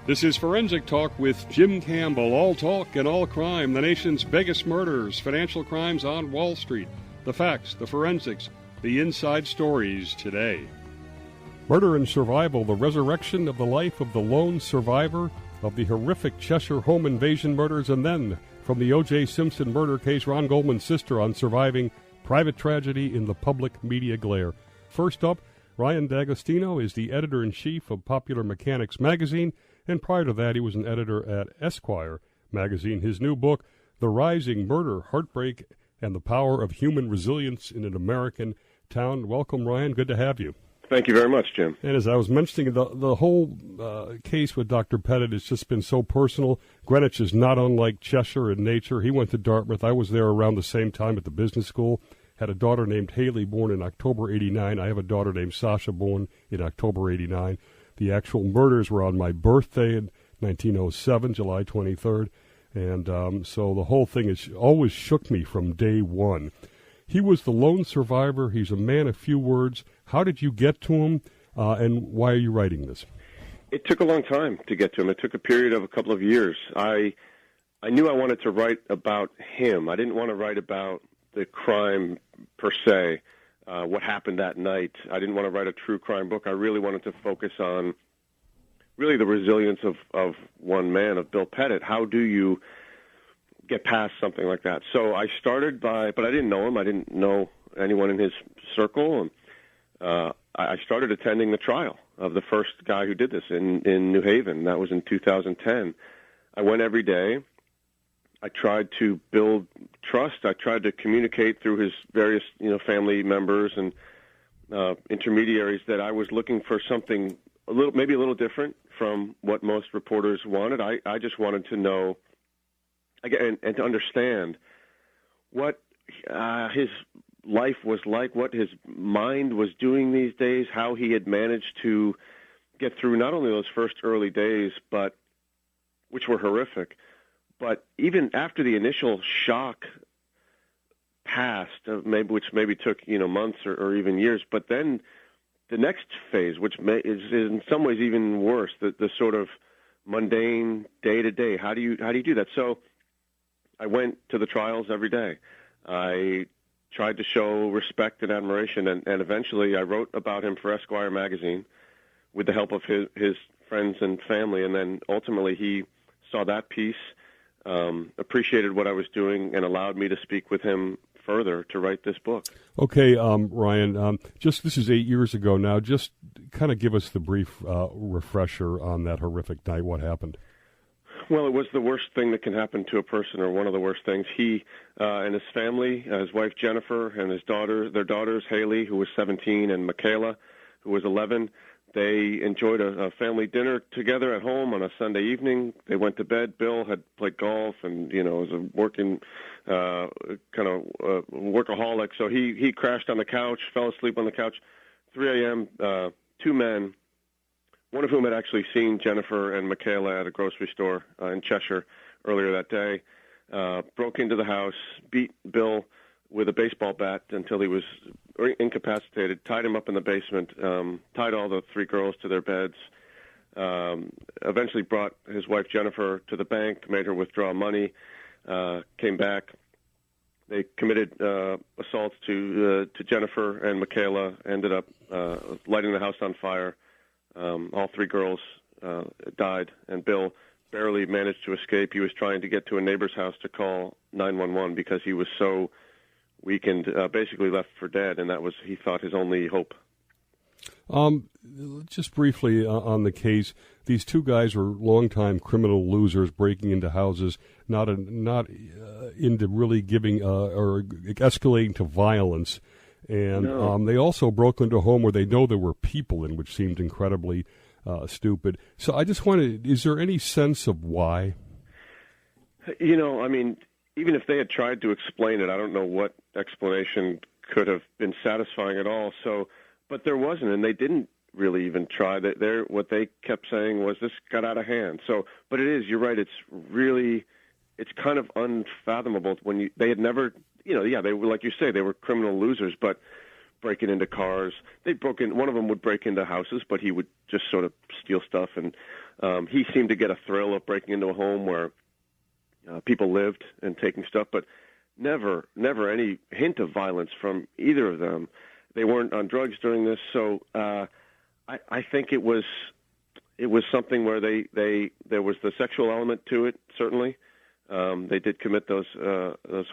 This is Forensic Talk with Jim Campbell. All talk and all crime, the nation's biggest murders, financial crimes on Wall Street, the facts, the forensics, the inside stories today. Murder and Survival, the resurrection of the life of the lone survivor of the horrific Cheshire home invasion murders, and then from the O.J. Simpson murder case, Ron Goldman's sister on surviving private tragedy in the public media glare. First up, Ryan D'Agostino is the editor-in-chief of Popular Mechanics magazine, and prior to that, he was an editor at Esquire magazine. His new book, The Rising Murder, Heartbreak, and the Power of Human Resilience in an American Town. Welcome, Ryan. Good to have you. Thank you very much, Jim. And as I was mentioning, the whole case with Dr. Pettite has just been so personal. Greenwich is not unlike Cheshire in nature. He went to Dartmouth. I was there around the same time at the business school. Had a daughter named Haley born in October 89. I have a daughter named Sasha born in October 89. The actual murders were on my birthday in 1907, July 23rd. And so the whole thing has always shook me from day one. He was the lone survivor. He's a man of few words. How did you get to him, and why are you writing this? It took a long time to get to him. It took a period of a couple of years. I knew I wanted to write about him. I didn't want to write about the crime per se, what happened that night. I didn't want to write a true crime book. I really wanted to focus on really the resilience of one man, of Bill Pettite. How do you get past something like that? So I started but I didn't know him. I didn't know anyone in his circle. And I started attending the trial of the first guy who did this in New Haven. That was in 2010. I went every day. I tried to build trust. I tried to communicate through his various, family members and intermediaries that I was looking for something maybe a little different from what most reporters wanted. I just wanted to know and to understand what his life was like, what his mind was doing these days, how he had managed to get through not only those first early days, which were horrific, but even after the initial shock passed, which maybe took months or even years, but then the next phase, which is in some ways even worse, the sort of mundane day-to-day. How do you do that? So I went to the trials every day. I tried to show respect and admiration, and eventually I wrote about him for Esquire magazine with the help of his friends and family, and then ultimately he saw that piece, appreciated what I was doing, and allowed me to speak with him further to write this book. Okay, Ryan, this is 8 years ago now. Just kind of give us the brief refresher on that horrific night. What happened? Well, it was the worst thing that can happen to a person, or one of the worst things. He and his family, his wife Jennifer, and their daughters, Haley, who was 17, and Michaela, who was 11, they enjoyed a family dinner together at home on a Sunday evening. They went to bed. Bill had played golf and, was a working kind of workaholic. So he crashed on the couch, fell asleep on the couch. 3 a.m., two men, one of whom had actually seen Jennifer and Michaela at a grocery store in Cheshire earlier that day, broke into the house, beat Bill with a baseball bat until he was incapacitated, tied him up in the basement, tied all the three girls to their beds, eventually brought his wife Jennifer to the bank, made her withdraw money, came back. They committed assaults to Jennifer and Michaela, ended up lighting the house on fire. All three girls died, and Bill barely managed to escape. He was trying to get to a neighbor's house to call 911 because he was so weakened, basically left for dead, and that was, he thought, his only hope. Just briefly on the case, these two guys were longtime criminal losers breaking into houses, not into really giving or escalating to violence. And no. They also broke into a home where they know there were people in, which seemed incredibly stupid. So I just wanted, is there any sense of why? Even if they had tried to explain it, I don't know what explanation could have been satisfying at all. So, but there wasn't, and they didn't really even try. What they kept saying was this got out of hand. So, but it is, you're right, it's kind of unfathomable when they had never, they were, like you say, they were criminal losers, but breaking into cars. One of them would break into houses, but he would just sort of steal stuff. And he seemed to get a thrill of breaking into a home where people lived and taking stuff, but never any hint of violence from either of them. They weren't on drugs during this, so I think it was something where there was the sexual element to it. Certainly, they did commit those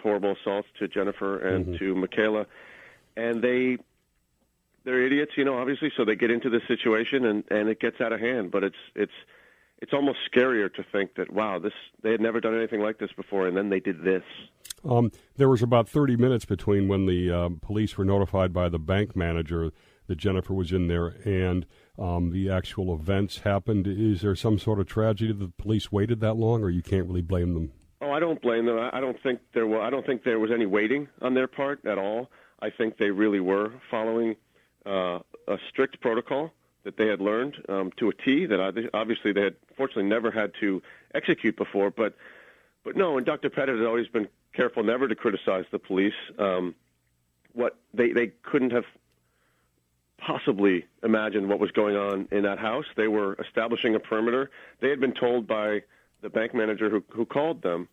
horrible assaults to Jennifer and to Michaela, and they're idiots, obviously. So they get into this situation and it gets out of hand. But it's almost scarier to think that they had never done anything like this before, and then they did this. There was about 30 minutes between when the police were notified by the bank manager that Jennifer was in there and the actual events happened. Is there some sort of tragedy that the police waited that long, or you can't really blame them? Oh, I don't blame them. I don't think there was any waiting on their part at all. I think they really were following a strict protocol that they had learned to a T that obviously they had fortunately never had to execute before. But no, and Dr. Pettit had always been careful never to criticize the police. What they couldn't have possibly imagined what was going on in that house. They were establishing a perimeter. They had been told by the bank manager who called them.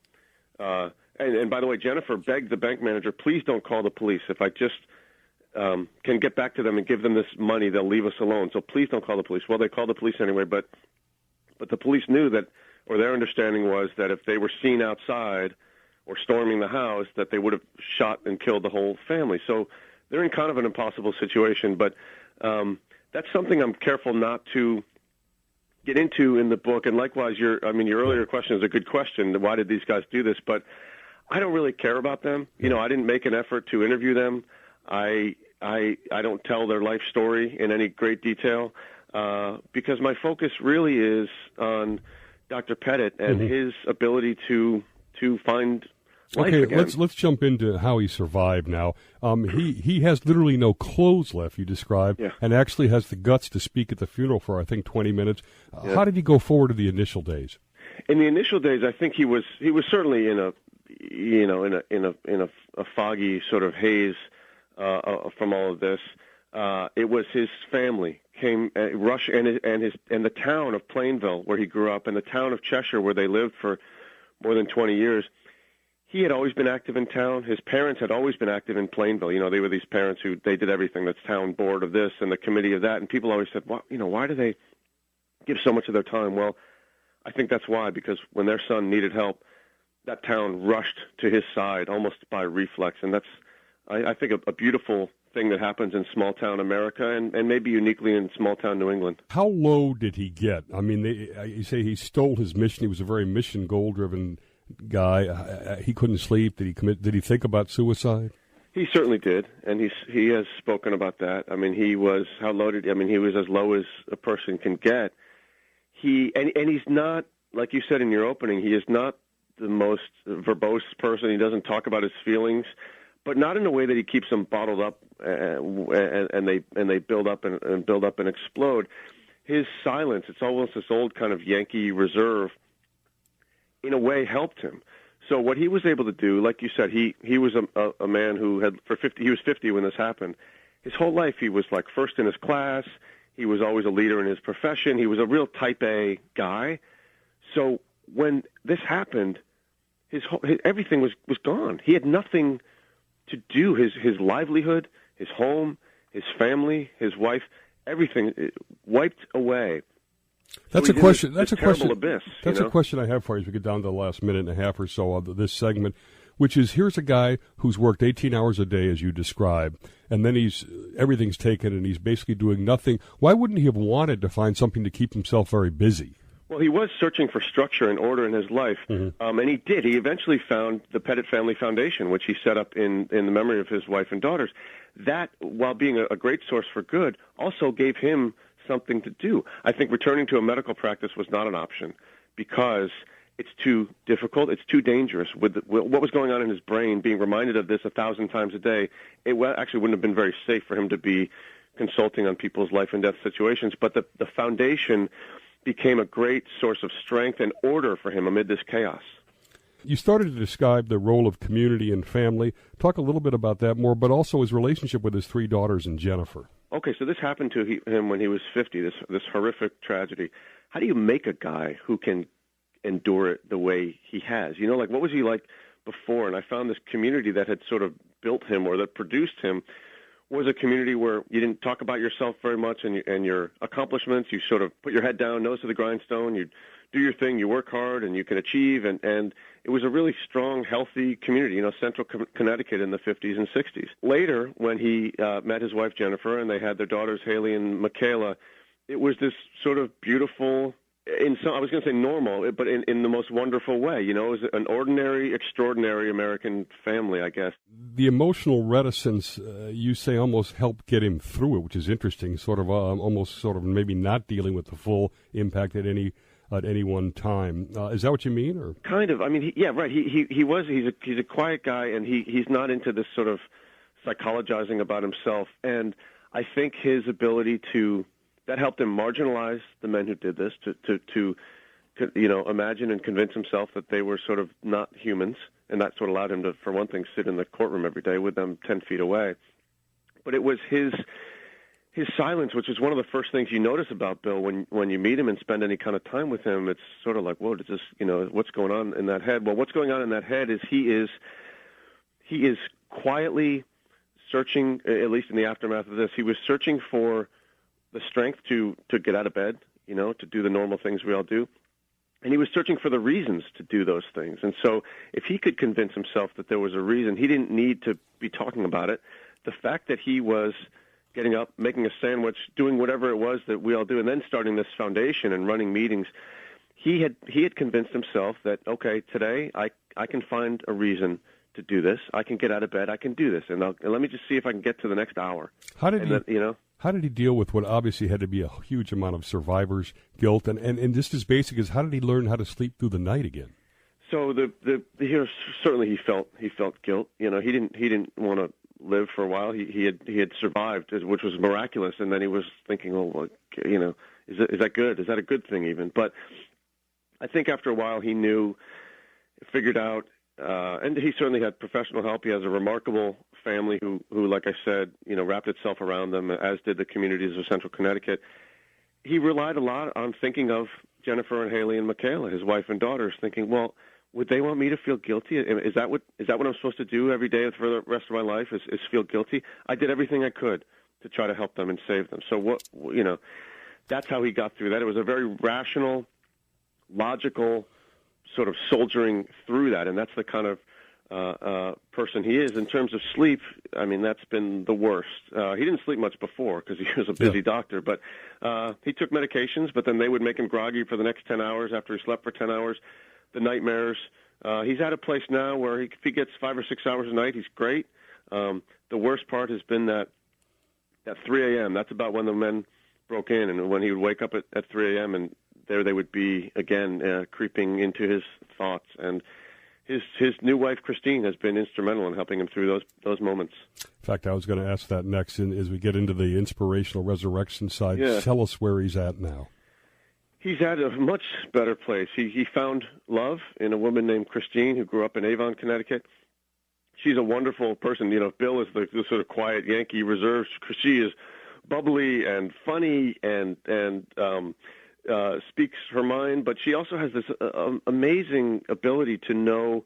And by the way, Jennifer begged the bank manager, please don't call the police. If I just can get back to them and give them this money, they'll leave us alone. So please don't call the police. Well, they called the police anyway, but the police knew that, or their understanding was that if they were seen outside or storming the house, that they would have shot and killed the whole family. So they're in kind of an impossible situation, but that's something I'm careful not to get into in the book. And likewise, your earlier question is a good question. Why did these guys do this? But I don't really care about them. I didn't make an effort to interview them. I don't tell their life story in any great detail because my focus really is on Dr. Pettit and his ability to find life again. Let's jump into how he survived now. He has literally no clothes left, you described, and actually has the guts to speak at the funeral for, I think, 20 minutes. How did he go forward in the initial days? In the initial days, I think he was certainly in a foggy sort of haze from all of this. It was his family came rush and the town of Plainville where he grew up and the town of Cheshire where they lived for more than 20 years. He had always been active in town. His parents had always been active in Plainville. They were these parents who they did everything. That's town board of this and the committee of that. And people always said, why do they give so much of their time? Well, I think that's why, because when their son needed help, that town rushed to his side almost by reflex. And that's, I think, a beautiful thing that happens in small-town America and maybe uniquely in small-town New England. How low did he get? I mean, you say he stole his mission. He was a very mission goal-driven guy. He couldn't sleep. Did he think about suicide? He certainly did, and he has spoken about that. I mean, he was he was as low as a person can get. He's not, like you said in your opening, he is not the most verbose person. He doesn't talk about his feelings, but not in a way that he keeps them bottled up and they build up and build up and explode. His silence, it's almost this old kind of Yankee reserve, in a way helped him. So what he was able to do, like you said, he was a man who he was 50 when this happened. His whole life he was like first in his class. He was always a leader in his profession. He was a real type A guy. So when this happened, his everything was gone. He had nothing to do. His livelihood, his home, his family, his wife, everything wiped away. That's a question. That's a question. Abyss, that's a question I have for you as we get down to the last minute and a half or so of this segment, which is here's a guy who's worked 18 hours a day, as you described, and then everything's taken and he's basically doing nothing. Why wouldn't he have wanted to find something to keep himself very busy? Well, he was searching for structure and order in his life, and he did. He eventually found the Pettit Family Foundation, which he set up in the memory of his wife and daughters. That, while being a great source for good, also gave him something to do. I think returning to a medical practice was not an option because it's too difficult, it's too dangerous. With what was going on in his brain, being reminded of this 1,000 times a day, it actually wouldn't have been very safe for him to be consulting on people's life and death situations. But the foundation became a great source of strength and order for him amid this chaos. You started to describe the role of community and family. Talk a little bit about that more, but also his relationship with his 3 daughters and Jennifer. Okay, so this happened to him when he was 50, this horrific tragedy. How do you make a guy who can endure it the way he has? You know, like, what was he like before? And I found this community that had sort of built him or that produced him was a community where you didn't talk about yourself very much and your accomplishments. You sort of put your head down, nose to the grindstone. You do your thing, you work hard, and you can achieve. And it was a really strong, healthy community, you know, central Connecticut in the 50s and 60s. Later, when he met his wife, Jennifer, and they had their daughters, Haley and Michaela, it was this sort of beautiful, I was going to say normal, but in the most wonderful way. You know, it was an ordinary, extraordinary American family, I guess. The emotional reticence, you say, almost helped get him through it, which is interesting, almost maybe not dealing with the full impact at any one time. Is that what you mean? Or kind of. I mean, yeah, right. He's a quiet guy, and he's not into this sort of psychologizing about himself. And I think his ability that helped him marginalize the men who did this, to you know, imagine and convince himself that they were sort of not humans, and that sort of allowed him to, for one thing, sit in the courtroom every day with them 10 feet away. But it was his silence, which is one of the first things you notice about Bill when you meet him and spend any kind of time with him. It's sort of like, whoa, does this, you know, what's going on in that head? Well, what's going on in that head is he is quietly searching, at least in the aftermath of this, he was searching for the strength to get out of bed, you know, to do the normal things we all do. And he was searching for the reasons to do those things. And so if he could convince himself that there was a reason, he didn't need to be talking about it. The fact that he was getting up, making a sandwich, doing whatever it was that we all do, and then starting this foundation and running meetings, he had convinced himself that, okay, today I can find a reason to do this. I can get out of bed. I can do this. And let me just see if I can get to the next hour. How did he deal with what obviously had to be a huge amount of survivor's guilt? And just as basic as, how did he learn how to sleep through the night again? So certainly he felt guilt. You know, he didn't want to live for a while. He had survived, which was miraculous. And then he was thinking, oh, you know, is that good? Is that a good thing even? But I think after a while he figured out, and he certainly had professional help. He has a remarkable family who, like I said, you know, wrapped itself around them, as did the communities of Central Connecticut. He relied a lot on thinking of Jennifer and Haley and Michaela, his wife and daughters, thinking, well, would they want me to feel guilty? Is that what I'm supposed to do every day for the rest of my life? Is feel guilty? I did everything I could to try to help them and save them. So that's how he got through that. It was a very rational, logical sort of soldiering through that, and that's the kind of person he is. In terms of sleep, I mean, that's been the worst. He didn't sleep much before because he was a busy doctor, but he took medications, but then they would make him groggy for the next 10 hours after he slept for 10 hours. The nightmares. He's at a place now where if he gets 5 or 6 hours a night, he's great. The worst part has been that 3 a.m., that's about when the men broke in, and when he would wake up at 3 a.m., and there they would be again, creeping into his thoughts. And his new wife, Christine, has been instrumental in helping him through those moments. In fact, I was going to ask that next as we get into the inspirational resurrection side. Yeah. Tell us where he's at now. He's at a much better place. He found love in a woman named Christine who grew up in Avon, Connecticut. She's a wonderful person. You know, Bill is the sort of quiet Yankee reserve. She is bubbly and funny and speaks her mind, but she also has this amazing ability to know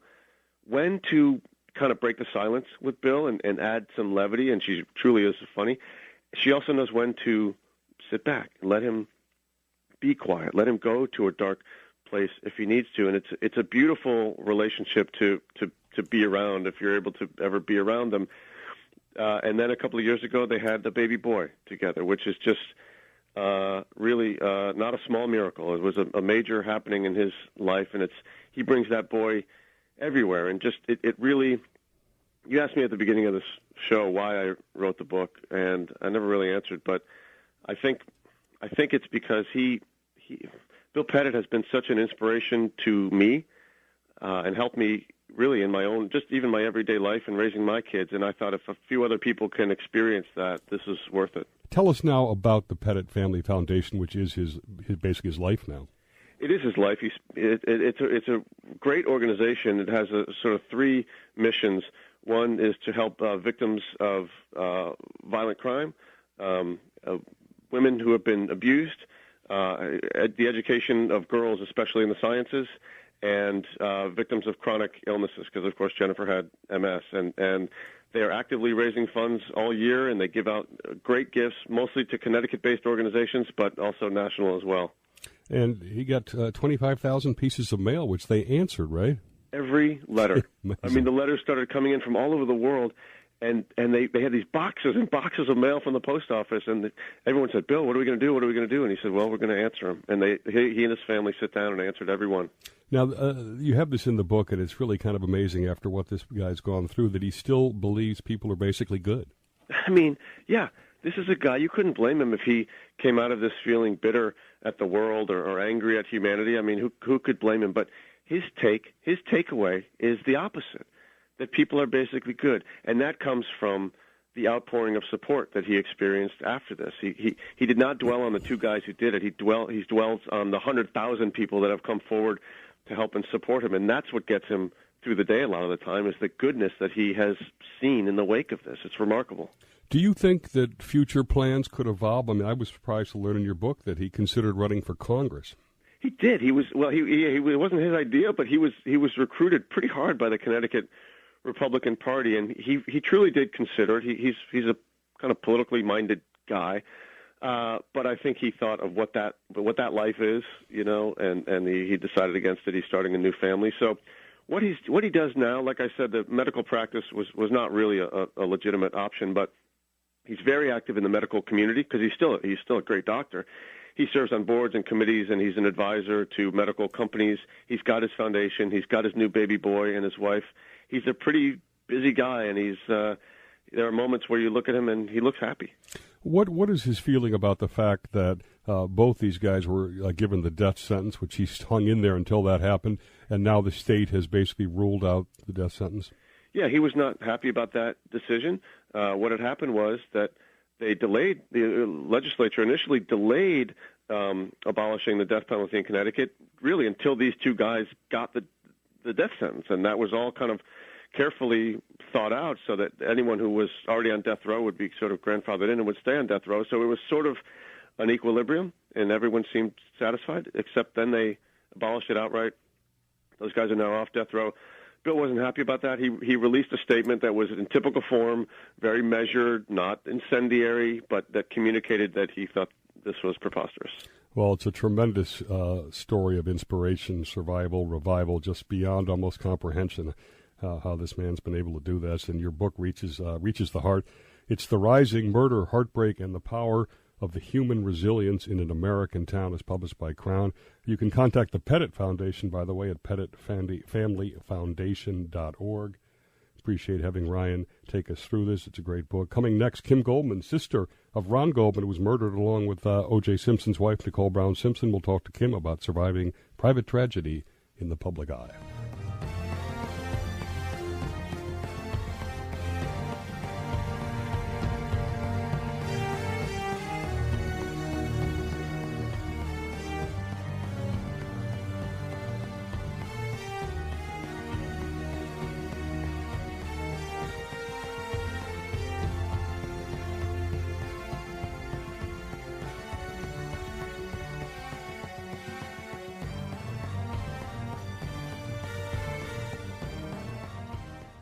when to kind of break the silence with Bill and add some levity, and she truly is funny. She also knows when to sit back and let him be quiet, let him go to a dark place if he needs to, and it's a beautiful relationship to be around if you're able to ever be around them. And then a couple of years ago, they had a baby boy together, which is just really not a small miracle. It was a major happening in his life, and he brings that boy everywhere. And just it really, you asked me at the beginning of this show why I wrote the book, and I never really answered, but I think it's because Bill Pettite has been such an inspiration to me and helped me really in my own, just even my everyday life and raising my kids. And I thought if a few other people can experience that, this is worth it. Tell us now about the Pettite Family Foundation, which is his basically his life now. It is his life. It's a great organization. It has a sort of three missions. One is to help victims of violent crime, women who have been abused, the education of girls, especially in the sciences, and victims of chronic illnesses, because, of course, Jennifer had MS. And they are actively raising funds all year, and they give out great gifts, mostly to Connecticut-based organizations, but also national as well. And he got 25,000 pieces of mail, which they answered, right? Every letter. I mean, the letters started coming in from all over the world, and they had these boxes and boxes of mail from the post office, and everyone said, "Bill, what are we going to do? What are we going to do?" And he said, "Well, we're going to answer them." And he and his family sit down and answered everyone. Now, you have this in the book, and it's really kind of amazing after what this guy's gone through that he still believes people are basically good. I mean, yeah. This is a guy, you couldn't blame him if he came out of this feeling bitter at the world or angry at humanity. I mean, who could blame him? But his takeaway is the opposite, that people are basically good. And that comes from the outpouring of support that he experienced after this. He did not dwell on the two guys who did it. He's dwelt on the 100,000 people that have come forward to help and support him. And that's what gets him through the day a lot of the time, is the goodness that he has seen in the wake of this. It's remarkable. Do you think that future plans could evolve? I mean, I was surprised to learn in your book that he considered running for Congress. He did. He it wasn't his idea, but he was recruited pretty hard by the Connecticut Republican Party, and he truly did consider it. He's a kind of politically minded guy, but I think he thought of what that life is, and he decided against it. He's starting a new family, so. What he does now, like I said, the medical practice was not really a legitimate option, but he's very active in the medical community because he's still a great doctor. He serves on boards and committees, and he's an advisor to medical companies. He's got his foundation. He's got his new baby boy and his wife. He's a pretty busy guy, and there are moments where you look at him and he looks happy. What is his feeling about the fact that both these guys were given the death sentence, which he hung in there until that happened, and now the state has basically ruled out the death sentence? Yeah, he was not happy about that decision. What had happened was that the legislature initially delayed abolishing the death penalty in Connecticut, really until these two guys got the death sentence, and that was all kind of carefully thought out so that anyone who was already on death row would be sort of grandfathered in and would stay on death row. So it was sort of an equilibrium, and everyone seemed satisfied, except then they abolished it outright. Those guys are now off death row. Bill wasn't happy about that. He released a statement that was in typical form, very measured, not incendiary, but that communicated that he thought this was preposterous. Well, it's a tremendous story of inspiration, survival, revival, just beyond almost comprehension. How this man's been able to do this, and your book reaches the heart. It's The Rising Murder, Heartbreak, and the Power of the Human Resilience in an American Town. Is published by Crown. You can contact the Pettite Foundation, by the way, at pettitefamilyfoundation.org. Appreciate having Ryan take us through this. It's a great book. Coming next, Kim Goldman, sister of Ron Goldman, who was murdered along with O.J. Simpson's wife, Nicole Brown Simpson. We'll talk to Kim about surviving private tragedy in the public eye.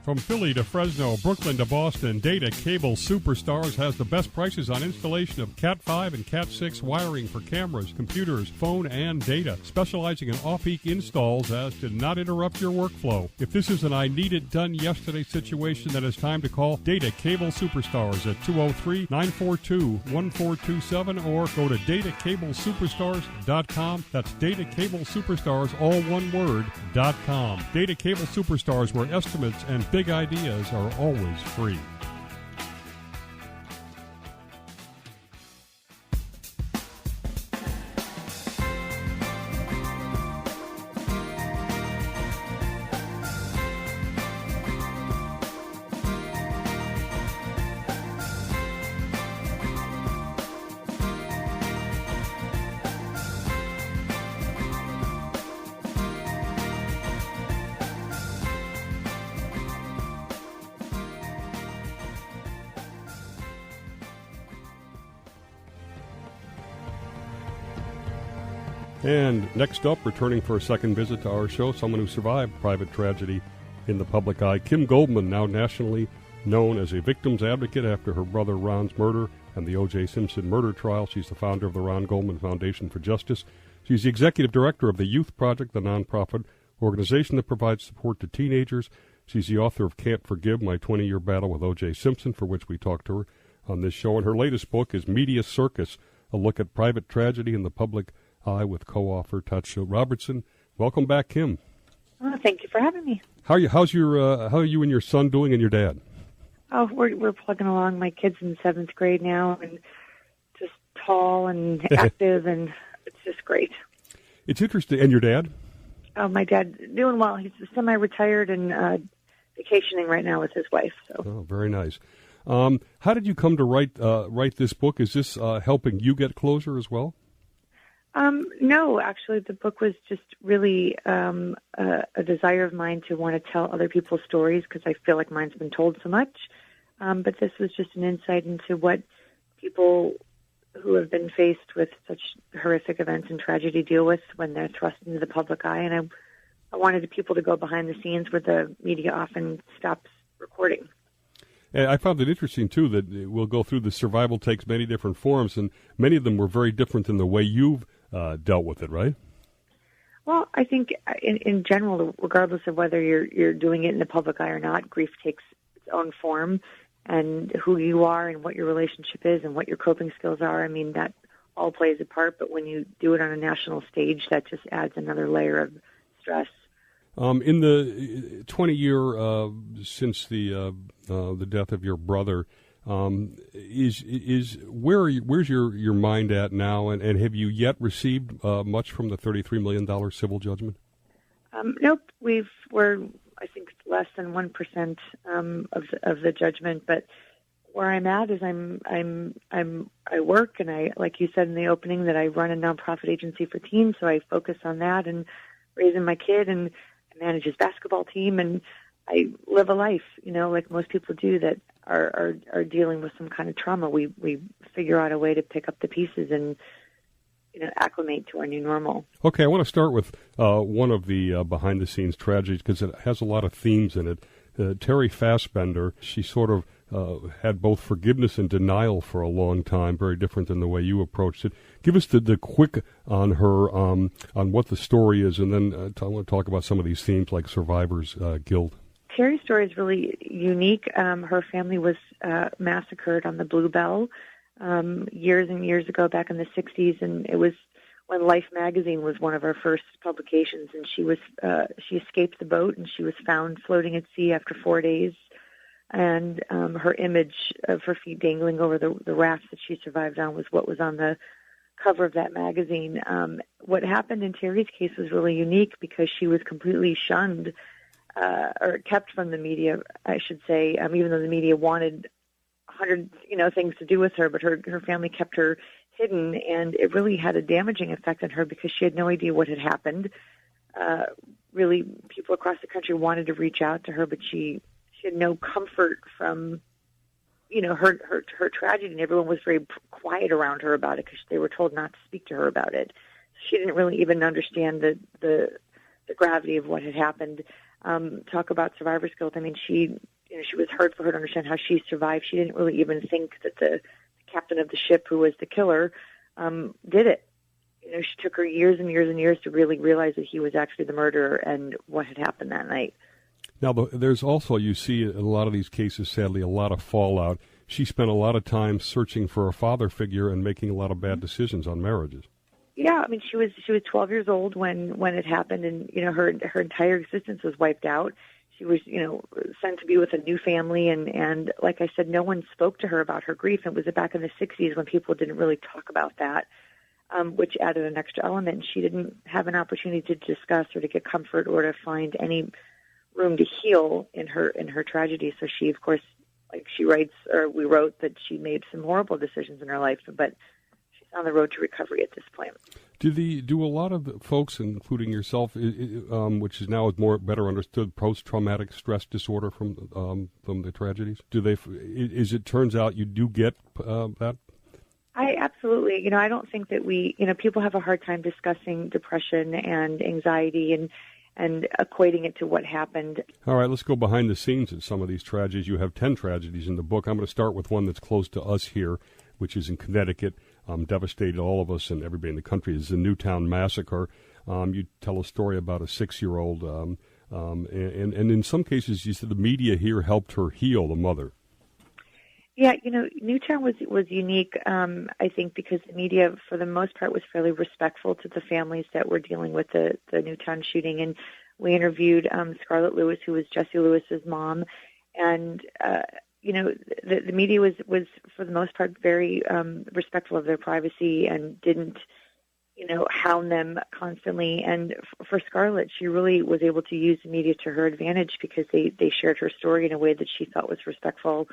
From Philly to Fresno, Brooklyn to Boston, Data Cable Superstars has the best prices on installation of Cat 5 and Cat 6 wiring for cameras, computers, phone, and data, specializing in off-peak installs as to not interrupt your workflow. If this is an I need it done yesterday situation, then it's time to call Data Cable Superstars at 203-942-1427 or go to datacablesuperstars.com. That's Data Cable Superstars, all one word, .com. Data Cable Superstars, where estimates and big ideas are always free. And next up, returning for a second visit to our show, someone who survived private tragedy in the public eye, Kim Goldman, now nationally known as a victim's advocate after her brother Ron's murder and the O.J. Simpson murder trial. She's the founder of the Ron Goldman Foundation for Justice. She's the executive director of the Youth Project, the nonprofit organization that provides support to teenagers. She's the author of Can't Forgive, My 20-Year Battle with O.J. Simpson, for which we talked to her on this show. And her latest book is Media Circus, a look at private tragedy in the public eye, with co-author Tasha Robertson. Welcome back, Kim. Oh, thank you for having me. How are you? How are you and your son doing, and your dad? Oh, we're plugging along. My kid's in 7th grade now, and just tall and active, and it's just great. It's interesting. And your dad? Oh, my dad doing well. He's semi-retired and vacationing right now with his wife. So. Oh, very nice. How did you come to write this book? Is this helping you get closure as well? No, actually, the book was just really a desire of mine to want to tell other people's stories, because I feel like mine's been told so much. But this was just an insight into what people who have been faced with such horrific events and tragedy deal with when they're thrust into the public eye. And I wanted people to go behind the scenes where the media often stops recording. And I found it interesting, too, that we'll go through the survival takes many different forms, and many of them were very different than the way you've dealt with it, right? Well, I think in general, regardless of whether you're doing it in the public eye or not, grief takes its own form, and who you are and what your relationship is and what your coping skills are. I mean, that all plays a part, but when you do it on a national stage, that just adds another layer of stress. In the 20-year since the death of your brother, where's your mind at now, and have you yet received much from the $33 million civil judgment? Nope, we're I think less than 1% of the judgment, but where I'm at is I work, and I, like you said in the opening, that I run a nonprofit agency for teens, so I focus on that and raising my kid, and I manage his basketball team, and I live a life, like most people do that are dealing with some kind of trauma. We figure out a way to pick up the pieces and acclimate to our new normal. Okay, I want to start with one of the behind-the-scenes tragedies, because it has a lot of themes in it. Terry Fassbender, she sort of had both forgiveness and denial for a long time, very different than the way you approached it. Give us the quick on her, on what the story is, and then I want to talk about some of these themes like survivor's guilt. Terry's story is really unique. Her family was massacred on the Bluebell years and years ago, back in the 60s, and it was when Life magazine was one of our first publications, and she escaped the boat, and she was found floating at sea after 4 days, and her image of her feet dangling over the raft that she survived on was what was on the cover of that magazine. What happened in Terry's case was really unique because she was completely shunned, or kept from the media, I should say, even though the media wanted 100, things to do with her, but her family kept her hidden, and it really had a damaging effect on her because she had no idea what had happened. Really, people across the country wanted to reach out to her, but she had no comfort from, her tragedy, and everyone was very quiet around her about it because they were told not to speak to her about it. She didn't really even understand the gravity of what had happened. Talk about survivor's guilt. I mean, she was hard for her to understand how she survived. She didn't really even think that the captain of the ship, who was the killer, did it. She took her years and years and years to really realize that he was actually the murderer and what had happened that night. Now, there's also, you see in a lot of these cases, sadly, a lot of fallout. She spent a lot of time searching for a father figure and making a lot of bad decisions on marriages. Yeah, I mean, she was 12 years old when it happened, and her entire existence was wiped out. She was sent to be with a new family, and like I said, no one spoke to her about her grief. It was back in the 60s when people didn't really talk about that, which added an extra element. She didn't have an opportunity to discuss or to get comfort or to find any room to heal in her tragedy. So she, of course, like she writes, or we wrote, that she made some horrible decisions in her life, but she's on the road to recovery at this point. Do a lot of folks, including yourself, which is now better understood, post-traumatic stress disorder from the tragedies? Do they? Turns out you do get that? I absolutely, I don't think that people have a hard time discussing depression and anxiety and equating it to what happened. All right, let's go behind the scenes at some of these tragedies. You have 10 tragedies in the book. I'm going to start with one that's close to us here, which is in Connecticut. Devastated all of us and everybody in the country. Is the Newtown Massacre. You tell a story about a 6-year-old, and in some cases, you said the media here helped her heal, the mother. Yeah, Newtown was unique, I think, because the media, for the most part, was fairly respectful to the families that were dealing with the Newtown shooting. And we interviewed Scarlett Lewis, who was Jesse Lewis's mom, and the media was for the most part very respectful of their privacy and didn't hound them constantly. And for Scarlett, she really was able to use the media to her advantage because they shared her story in a way that she thought was respectful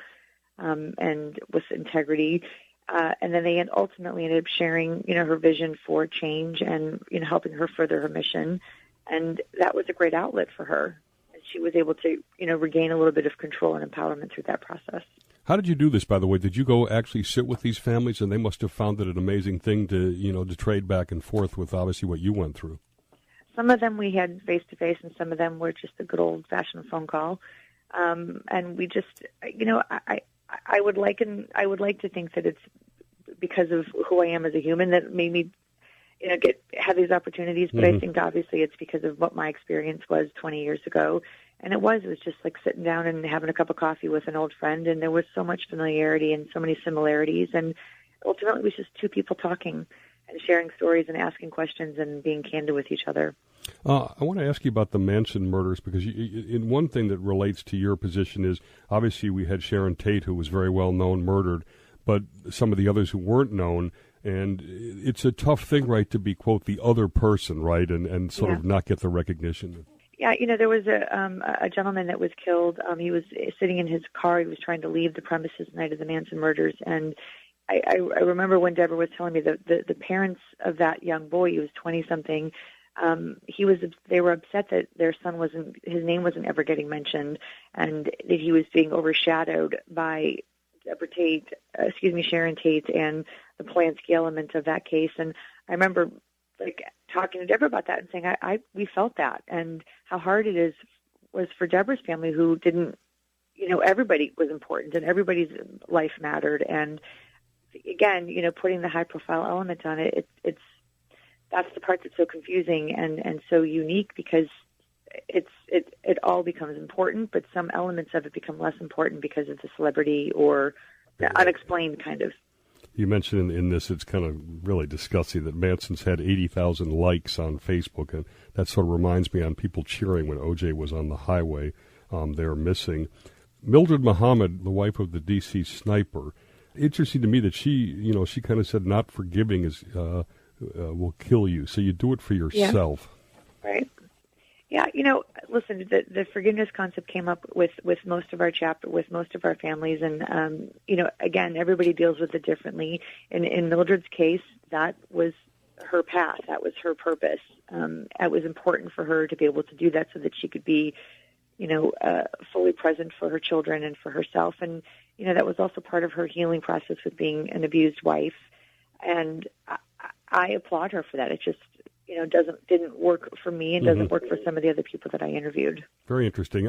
and with integrity. And then they ultimately ended up sharing, her vision for change and, helping her further her mission. And that was a great outlet for her. And she was able to, regain a little bit of control and empowerment through that process. How did you do this, by the way? Did you go actually sit with these families, and they must have found it an amazing thing to trade back and forth with obviously what you went through? Some of them we had face-to-face, and some of them were just a good old-fashioned phone call. And we just, I would like to think that it's because of who I am as a human that made me, have these opportunities. But I think obviously it's because of what my experience was 20 years ago. And it was just like sitting down and having a cup of coffee with an old friend. And there was so much familiarity and so many similarities. And ultimately it was just two people talking and sharing stories and asking questions and being candid with each other. I want to ask you about the Manson murders, because in one thing that relates to your position is, obviously we had Sharon Tate, who was very well known, murdered, but some of the others who weren't known, and it's a tough thing, right, to be, quote, the other person, right, and sort of not get the recognition. Yeah, there was a gentleman that was killed. He was sitting in his car. He was trying to leave the premises the night of the Manson murders, and I remember when Deborah was telling me that the parents of that young boy, he was 20-something, they were upset that their son his name wasn't ever getting mentioned, and that he was being overshadowed by Sharon Tate and the Polanski element of that case. And I remember talking to Deborah about that and saying, we felt that, and how hard it was for Deborah's family, who didn't, everybody was important and everybody's life mattered. And again, putting the high profile element on it, that's the part that's so confusing and so unique, because it all becomes important, but some elements of it become less important because of the celebrity or the unexplained kind of. You mentioned in this, it's kind of really disgusting that Manson's had 80,000 likes on Facebook, and that sort of reminds me on people cheering when O.J. was on the highway. They're missing. Mildred Muhammad, the wife of the D.C. sniper, interesting to me that she kind of said not forgiving is will kill you, so you do it for yourself. Yeah. Right. Yeah, listen, the forgiveness concept came up with most of our chapter, with most of our families, and again, everybody deals with it differently. In Mildred's case, that was her path, that was her purpose. It was important for her to be able to do that so that she could be, fully present for her children and for herself, and that was also part of her healing process with being an abused wife, and I applaud her for that. It just didn't work for me and doesn't work for some of the other people that I interviewed. Very interesting.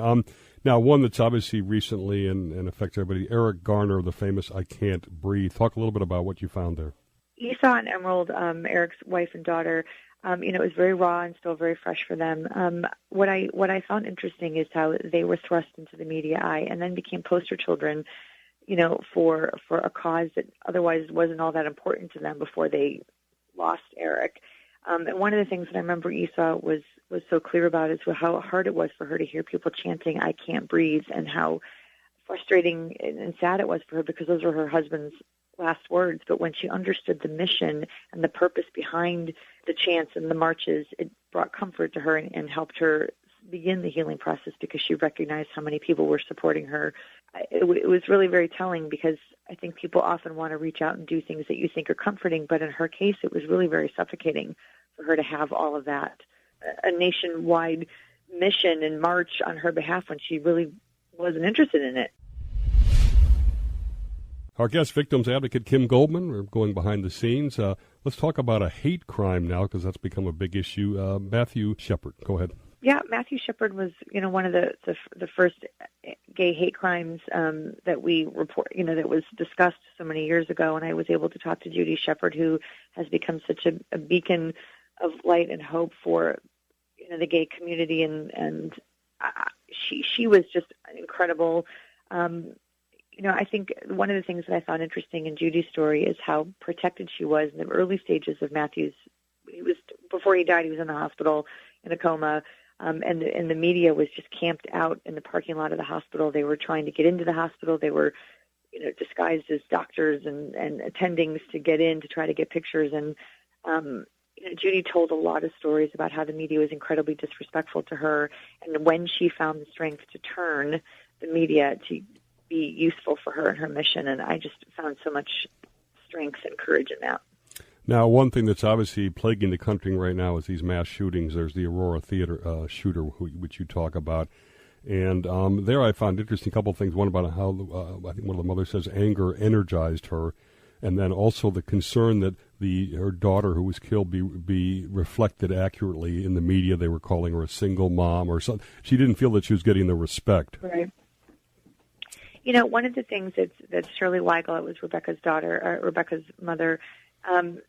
Now, one that's obviously recently and affects everybody, Eric Garner, the famous I Can't Breathe. Talk a little bit about what you found there. Esau and Emerald, Eric's wife and daughter, it was very raw and still very fresh for them. What I found interesting is how they were thrust into the media eye and then became poster children, for a cause that otherwise wasn't all that important to them before they lost Eric. And one of the things that I remember Esau was so clear about is how hard it was for her to hear people chanting, I can't breathe, and how frustrating and sad it was for her, because those were her husband's last words. But when she understood the mission and the purpose behind the chants and the marches, it brought comfort to her and helped her begin the healing process, because she recognized how many people were supporting her. It was really very telling, because I think people often want to reach out and do things that you think are comforting, but in her case, it was really very suffocating for her to have all of that, a nationwide mission and march on her behalf when she really wasn't interested in it. Our guest, victims advocate Kim Goldman. We're going behind the scenes. Let's talk about a hate crime now, because that's become a big issue. Matthew Shepard, go ahead. Yeah, Matthew Shepard was, one of the first gay hate crimes that we report, that was discussed so many years ago. And I was able to talk to Judy Shepard, who has become such a beacon of light and hope for, the gay community. And she was just incredible. I think one of the things that I found interesting in Judy's story is how protected she was in the early stages of Matthew's. Before he died, he was in the hospital in a coma, and the media was just camped out in the parking lot of the hospital. They were trying to get into the hospital. They were, disguised as doctors and attendings to get in to try to get pictures. And Judy told a lot of stories about how the media was incredibly disrespectful to her, and when she found the strength to turn the media to be useful for her and her mission. And I just found so much strength and courage in that. Now, one thing that's obviously plaguing the country right now is these mass shootings. There's the Aurora Theater shooter, which you talk about. And there I found interesting couple of things. One about how, I think one of the mothers says, anger energized her. And then also the concern that her daughter who was killed be reflected accurately in the media. They were calling her a single mom or something. She didn't feel that she was getting the respect. Right. One of the things that Shirley Weigel, it was Rebecca's mother,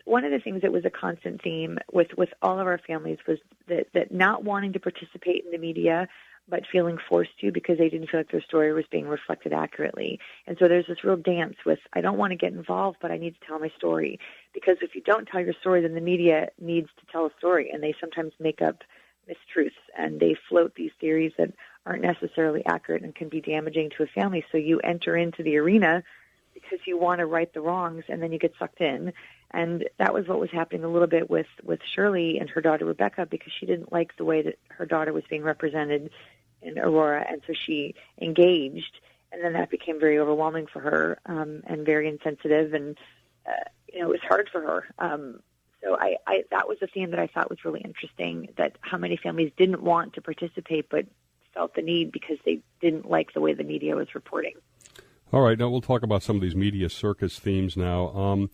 one of the things that was a constant theme with all of our families was that not wanting to participate in the media, but feeling forced to because they didn't feel like their story was being reflected accurately. And so there's this real dance with, I don't want to get involved, but I need to tell my story. Because if you don't tell your story, then the media needs to tell a story, and they sometimes make up mistruths, and they float these theories that aren't necessarily accurate and can be damaging to a family. So you enter into the arena because you want to right the wrongs, and then you get sucked in. And that was what was happening a little bit with Shirley and her daughter Rebecca, because she didn't like the way that her daughter was being represented in Aurora, and so she engaged, and then that became very overwhelming for her and very insensitive, and it was hard for her. So I that was a theme that I thought was really interesting, that how many families didn't want to participate but felt the need because they didn't like the way the media was reporting. All right, now we'll talk about some of these media circus themes now.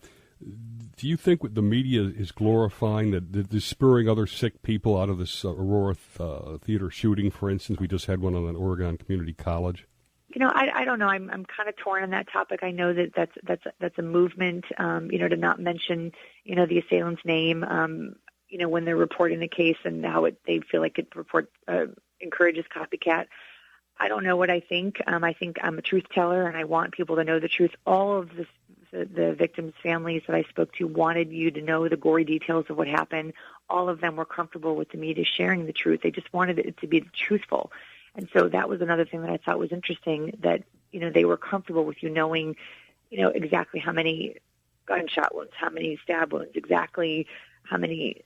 Do you think the media is glorifying that is spurring other sick people out of this Aurora theater shooting, for instance? We just had one on an Oregon Community College. I don't know. I'm kind of torn on that topic. I know that's a movement, to not mention, the assailant's name, when they're reporting the case and how they feel like it encourages copycat. I don't know what I think. I think I'm a truth teller, and I want people to know the truth. All of the victims' families that I spoke to wanted you to know the gory details of what happened. All of them were comfortable with the media sharing the truth. They just wanted it to be truthful. And so that was another thing that I thought was interesting, that, they were comfortable with you knowing, exactly how many gunshot wounds, how many stab wounds, exactly how many,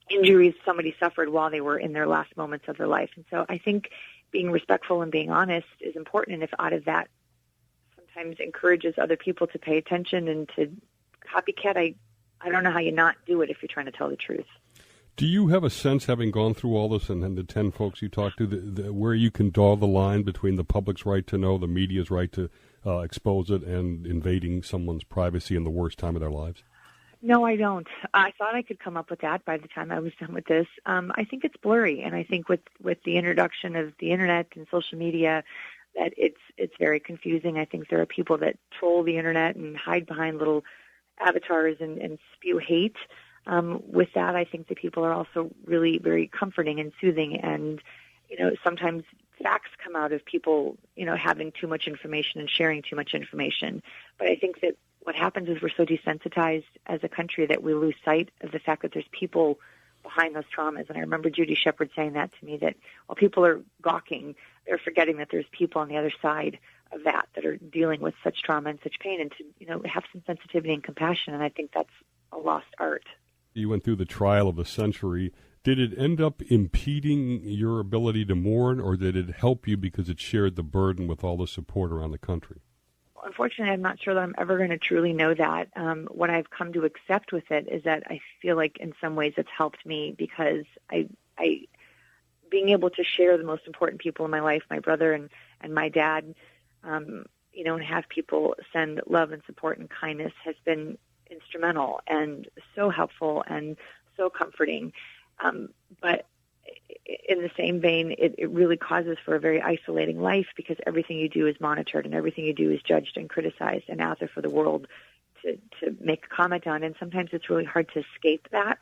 injuries somebody suffered while they were in their last moments of their life. And so I think being respectful and being honest is important. And if out of that sometimes encourages other people to pay attention and to copycat, I don't know how you not do it if you're trying to tell the truth. Do you have a sense, having gone through all this and the 10 folks you talked to, where you can draw the line between the public's right to know, the media's right to expose it, and invading someone's privacy in the worst time of their lives? No, I don't. I thought I could come up with that by the time I was done with this. I think it's blurry, and I think with the introduction of the internet and social media, that it's very confusing. I think there are people that troll the internet and hide behind little avatars and spew hate. With that, I think that people are also really very comforting and soothing, and sometimes facts come out of people having too much information and sharing too much information. But I think that what happens is we're so desensitized as a country that we lose sight of the fact that there's people behind those traumas. And I remember Judy Shepard saying that to me, that while people are gawking, they're forgetting that there's people on the other side of that are dealing with such trauma and such pain, and to have some sensitivity and compassion. And I think that's a lost art. You went through the trial of the century. Did it end up impeding your ability to mourn, or did it help you because it shared the burden with all the support around the country? Unfortunately, I'm not sure that I'm ever going to truly know that. What I've come to accept with it is that I feel like in some ways it's helped me, because I being able to share the most important people in my life, my brother and my dad, and have people send love and support and kindness has been instrumental and so helpful and so comforting. But in the same vein, it really causes for a very isolating life because everything you do is monitored and everything you do is judged and criticized and out there for the world to make a comment on. And sometimes it's really hard to escape that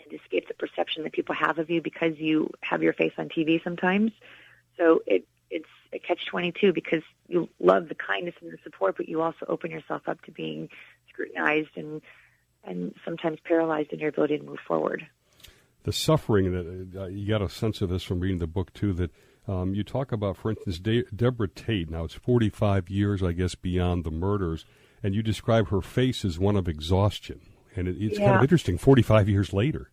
and escape the perception that people have of you because you have your face on TV sometimes. So it's a catch-22 because you love the kindness and the support, but you also open yourself up to being scrutinized and sometimes paralyzed in your ability to move forward. The suffering that you got a sense of this from reading the book too. That you talk about, for instance, Deborah Tate. Now it's 45 years, I guess, beyond the murders, and you describe her face as one of exhaustion. And it's kind of interesting. 45 years later.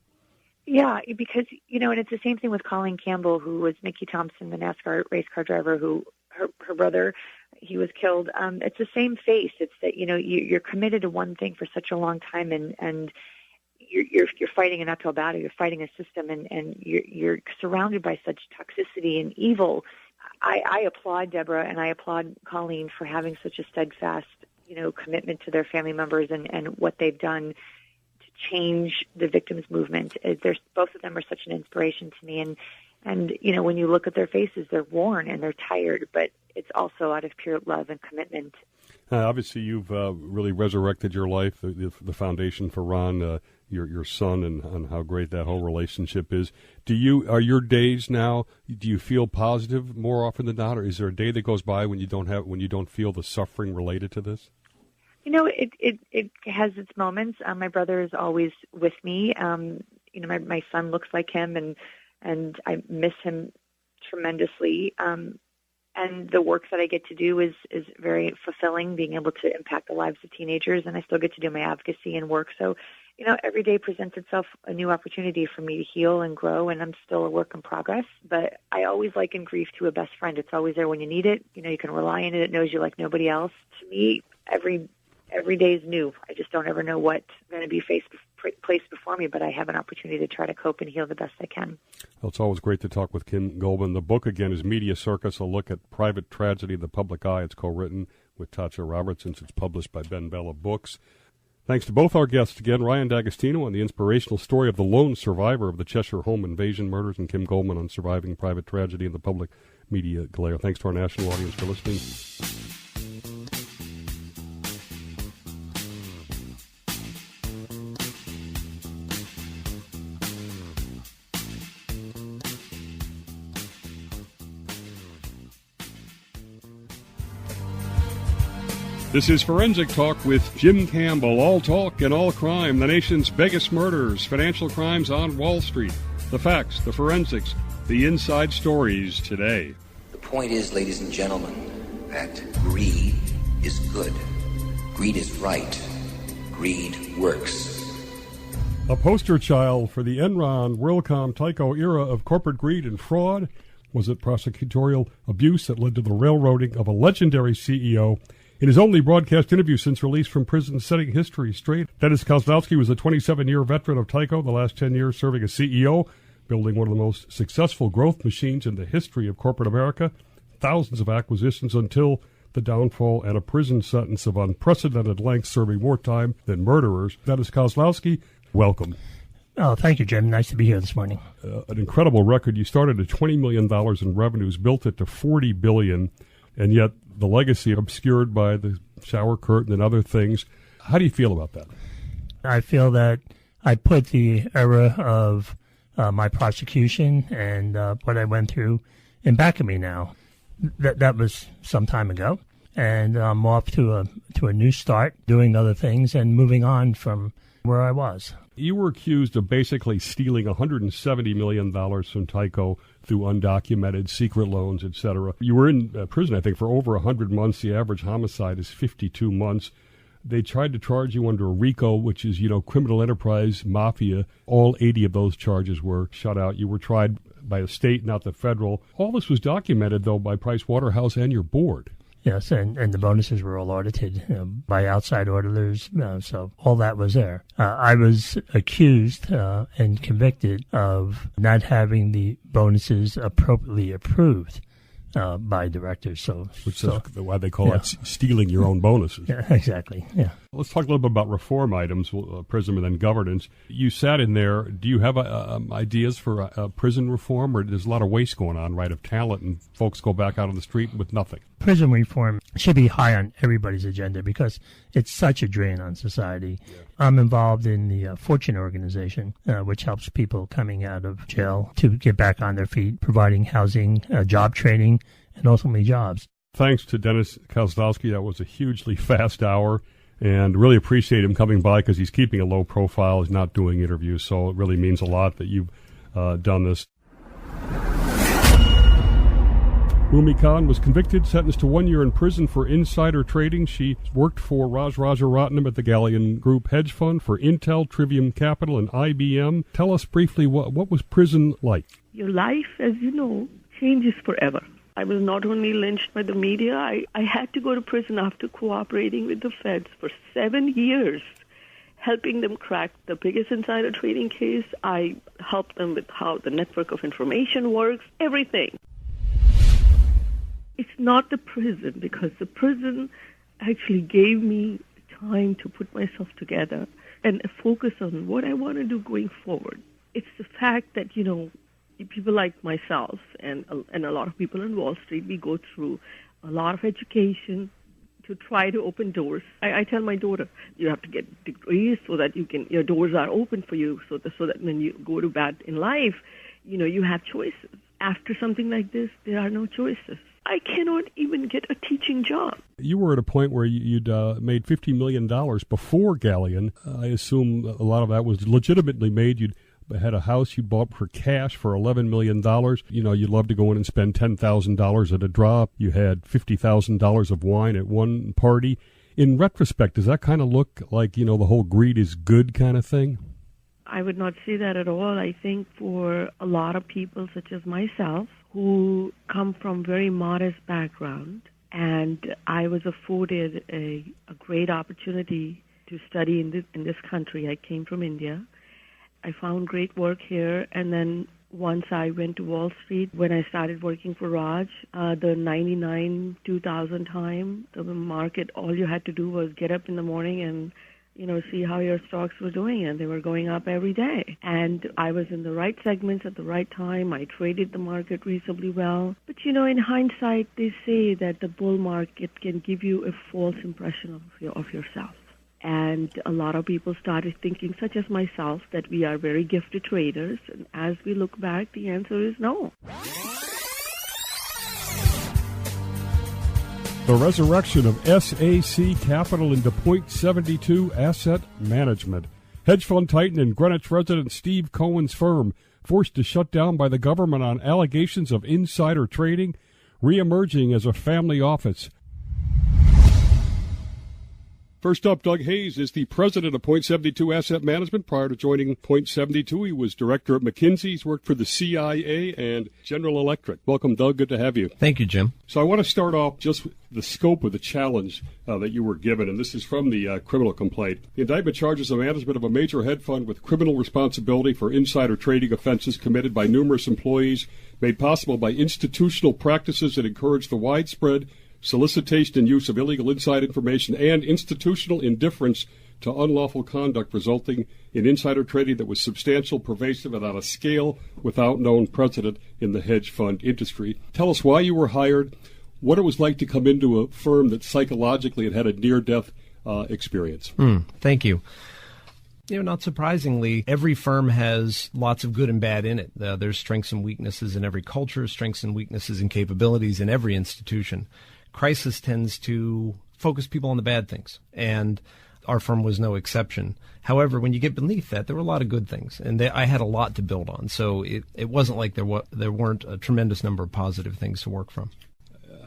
Yeah, because and it's the same thing with Colleen Campbell, who was Mickey Thompson, the NASCAR race car driver, who her brother, he was killed. It's the same face. It's that you're committed to one thing for such a long time, and you're fighting an uphill battle. You're fighting a system, and you're surrounded by such toxicity and evil. I applaud Deborah and I applaud Colleen for having such a steadfast, commitment to their family members and what they've done to change the victims movement. Both of them are such an inspiration to me, and when you look at their faces, they're worn and they're tired, but it's also out of pure love and commitment. Obviously, you've really resurrected your life, the foundation for Ron, your son, and how great that whole relationship is. Are your days now? Do you feel positive more often than not, or is there a day that goes by when you don't feel the suffering related to this? It has its moments. My brother is always with me. My son looks like him, and I miss him tremendously. And the work that I get to do is very fulfilling, being able to impact the lives of teenagers, and I still get to do my advocacy and work. So, every day presents itself a new opportunity for me to heal and grow, and I'm still a work in progress. But I always liken grief to a best friend. It's always there when you need it. You can rely on it. It knows you like nobody else. To me, every day is new. I just don't ever know what's going to be placed before me, but I have an opportunity to try to cope and heal the best I can. Well, it's always great to talk with Kim Goldman. The book, again, is Media Circus, a look at private tragedy in the public eye. It's co-written with Tatcha Robertson. It's published by Ben Bella Books. Thanks to both our guests again, Ryan D'Agostino on the inspirational story of the lone survivor of the Cheshire home invasion murders, and Kim Goldman on surviving private tragedy in the public media glare. Thanks to our national audience for listening. This is Forensic Talk with Jim Campbell. All talk and all crime, the nation's biggest murders, financial crimes on Wall Street, the facts, the forensics, the inside stories today. The point is, ladies and gentlemen, that greed is good. Greed is right. Greed works. A poster child for the Enron, WorldCom, Tyco era of corporate greed and fraud was it prosecutorial abuse that led to the railroading of a legendary CEO. In his only broadcast interview since release from prison, setting history straight, Dennis Kozlowski was a 27-year veteran of Tyco, the last 10 years serving as CEO, building one of the most successful growth machines in the history of corporate America, thousands of acquisitions until the downfall and a prison sentence of unprecedented length, serving more time than murderers. Dennis Kozlowski, welcome. Oh, thank you, Jim. Nice to be here this morning. An incredible record. You started at $20 million in revenues, built it to $40 billion, and yet the legacy obscured by the shower curtain and other things. How do you feel about that? I feel that I put the era of my prosecution and what I went through in back of me now. That was some time ago, and I'm off to a new start, doing other things and moving on from where I was. You were accused of basically stealing $170 million from Tyco through undocumented secret loans, etc. You were in prison, I think, for over 100 months. The average homicide is 52 months. They tried to charge you under RICO, which is, criminal enterprise mafia. All 80 of those charges were shut out. You were tried by a state, not the federal. All this was documented, though, by Price Waterhouse and your board. Yes, and the bonuses were all audited by outside auditors, so all that was there. I was accused and convicted of not having the bonuses appropriately approved. by directors. Which is why they call it stealing your own bonuses. Yeah, exactly. Yeah. Let's talk a little bit about reform items, prison and then governance. You sat in there. Do you have ideas for prison reform, or there's a lot of waste going on, right, of talent, and folks go back out on the street with nothing? Prison reform should be high on everybody's agenda because it's such a drain on society. Yeah. I'm involved in the Fortune organization, which helps people coming out of jail to get back on their feet, providing housing, job training, and ultimately jobs. Thanks to Dennis Kozlowski. That was a hugely fast hour, and really appreciate him coming by because he's keeping a low profile. He's not doing interviews, so it really means a lot that you've done this. Rumi Khan was convicted, sentenced to 1 year in prison for insider trading. She worked for Raj Rajaratnam at the Galleon Group hedge fund, for Intel, Trivium Capital, and IBM. Tell us briefly, what was prison like? Your life, as you know, changes forever. I was not only lynched by the media, I had to go to prison after cooperating with the feds for 7 years, helping them crack the biggest insider trading case. I helped them with how the network of information works, everything. It's not the prison, because the prison actually gave me time to put myself together and focus on what I want to do going forward. It's the fact that, people like myself and a lot of people on Wall Street, we go through a lot of education to try to open doors. I tell my daughter, you have to get degrees so that your doors are open for you, so that when you go to bat in life, you have choices. After something like this, there are no choices. I cannot even get a teaching job. You were at a point where you'd made $50 million before Galleon. I assume a lot of that was legitimately made. You'd had a house you bought for cash for $11 million. You'd love to go in and spend $10,000 at a drop. You had $50,000 of wine at one party. In retrospect, does that kind of look like, the whole greed is good kind of thing? I would not say that at all. I think for a lot of people, such as myself, who come from very modest background, and I was afforded a great opportunity to study in this country. I came from India. I found great work here, and then once I went to Wall Street, when I started working for Raj, the 99-2000 time, the market, all you had to do was get up in the morning and see how your stocks were doing, and they were going up every day. And I was in the right segments at the right time. I traded the market reasonably well. But, in hindsight, they say that the bull market can give you a false impression of yourself. And a lot of people started thinking, such as myself, that we are very gifted traders. And as we look back, the answer is no. The resurrection of SAC Capital into Point 72 Asset Management. Hedge fund titan and Greenwich resident Steve Cohen's firm, forced to shut down by the government on allegations of insider trading, reemerging as a family office. First up, Doug Hayes is the president of Point 72 Asset Management. Prior to joining Point 72, he was director at McKinsey. He's worked for the CIA and General Electric. Welcome, Doug. Good to have you. Thank you, Jim. So I want to start off just with the scope of the challenge that you were given, and this is from the criminal complaint. The indictment charges the management of a major hedge fund with criminal responsibility for insider trading offenses committed by numerous employees, made possible by institutional practices that encourage the widespread solicitation and use of illegal inside information, and institutional indifference to unlawful conduct resulting in insider trading that was substantial, pervasive, and on a scale without known precedent in the hedge fund industry. Tell us why you were hired, what it was like to come into a firm that psychologically had a near-death experience. Thank you. Not surprisingly, every firm has lots of good and bad in it. There's strengths and weaknesses in every culture, strengths and weaknesses and capabilities in every institution. Crisis tends to focus people on the bad things, and our firm was no exception. However, when you get beneath that, there were a lot of good things, and I had a lot to build on. So it wasn't like there weren't a tremendous number of positive things to work from.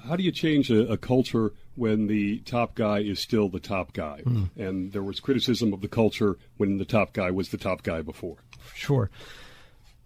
How do you change a culture when the top guy is still the top guy? And there was criticism of the culture when the top guy was the top guy before. Sure.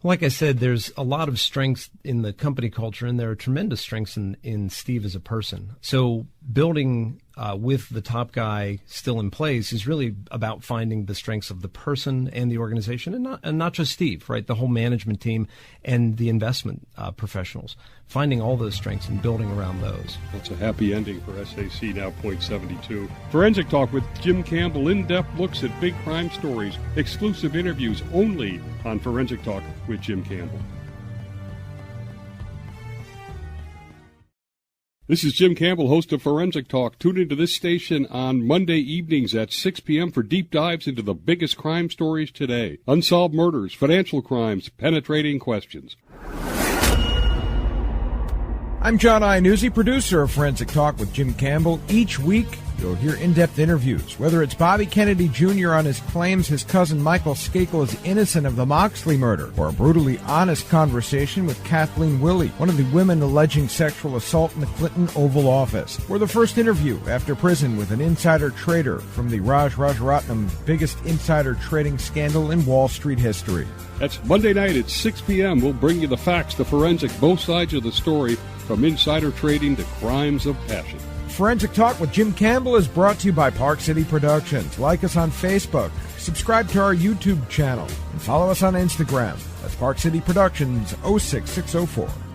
Like I said, there's a lot of strengths in the company culture, and there are tremendous strengths in Steve as a person. So building with the top guy still in place is really about finding the strengths of the person and the organization, and not just Steve, right? The whole management team and the investment professionals, finding all those strengths and building around those. That's a happy ending for SAC, now .72. Forensic Talk with Jim Campbell, in-depth looks at big crime stories, exclusive interviews only on Forensic Talk with Jim Campbell. This is Jim Campbell, host of Forensic Talk. Tune into this station on Monday evenings at 6 p.m. for deep dives into the biggest crime stories today. Unsolved murders, financial crimes, penetrating questions. I'm John Iannuzzi, producer of Forensic Talk with Jim Campbell. Each week, you'll hear in-depth interviews, whether it's Bobby Kennedy Jr. on his claims his cousin Michael Skakel is innocent of the Moxley murder, or a brutally honest conversation with Kathleen Willey, one of the women alleging sexual assault in the Clinton Oval Office, or the first interview after prison with an insider trader from the Raj Rajaratnam biggest insider trading scandal in Wall Street history. That's Monday night at 6 p.m. We'll bring you the facts, the forensic, both sides of the story, from insider trading to crimes of passion. Forensic Talk with Jim Campbell is brought to you by Park City Productions. Like us on Facebook, subscribe to our YouTube channel, and follow us on Instagram. That's Park City Productions 06604.